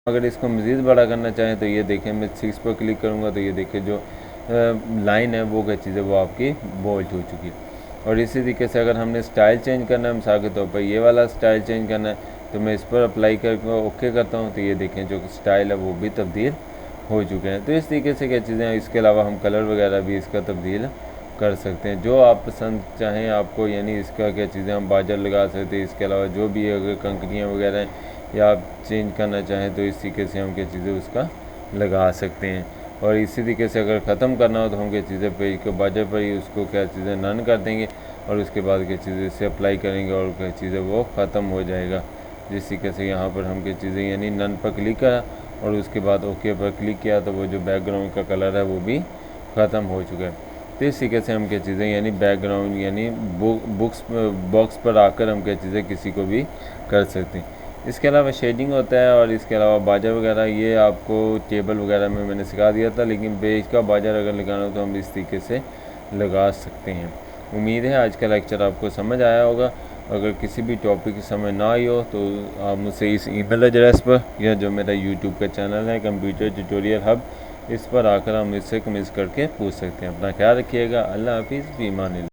अगर इसको मज़ीद बड़ा करना चाहें तो ये देखें, मैं 6 पर क्लिक करूँगा तो ये देखें जो लाइन है वो क्या चीज़ है, वो आपकी बोल्ड हो चुकी है। और इसी तरीके से अगर हमने स्टाइल चेंज करना है, मिसाल के तौर पर ये वाला स्टाइल चेंज करना है तो मैं इस पर अप्लाई करके ओके करता हूँ, तो ये देखें जो स्टाइल है वो भी तब्दील हो चुके हैं। तो इस तरीके से क्या चीज़ें हैं। इसके अलावा हम कलर वगैरह भी इसका तब्दील कर सकते हैं, जो आप पसंद चाहें आपको, यानी इसका क्या चीज़ें हम बाजर लगा सकते हैं। इसके अलावा जो भी अगर कंकरियाँ वगैरह हैं या आप चेंज करना चाहें तो इस तरीके से हम क्या चीज़ें उसका लगा सकते हैं। और इसी तरीके से अगर ख़त्म करना हो तो हम क्या चीज़ें पेज के बाजर पर ही उसको क्या चीज़ें नन कर देंगे और उसके बाद क्या चीज़ें इसे अप्लाई करेंगे और क्या चीज़ें वो ख़त्म हो जाएगा। जिस तरीके से यहाँ पर हम क्या चीज़ें यानी नन पर क्लिक करा और उसके बाद ओके पर क्लिक किया तो वो जो बैकग्राउंड का कलर है वो भी ख़त्म हो चुका है। तो इस तरीके से हम क्या चीज़ें यानी बैकग्राउंड यानी बॉक्स पर आकर हम क्या चीज़ें किसी को भी कर सकते हैं। इसके अलावा शेडिंग होता है और इसके अलावा बाजर वगैरह ये आपको टेबल वगैरह में मैंने सिखा दिया था, लेकिन पेज का बाजर अगर लगाना हो तो हम इस तरीके से लगा सकते हैं। उम्मीद है आज का लेक्चर आपको समझ आया होगा। अगर किसी भी टॉपिक की समझ ना आई हो तो आप मुझसे इस ईमेल एड्रेस पर या जो मेरा यूट्यूब का चैनल है कंप्यूटर ट्यूटोरियल हब, इस पर आकर हम इससे कमेंट करके पूछ सकते हैं। अपना ख्याल रखिएगा। अल्लाह हाफिज़, फ़ी अमान अल्लाह।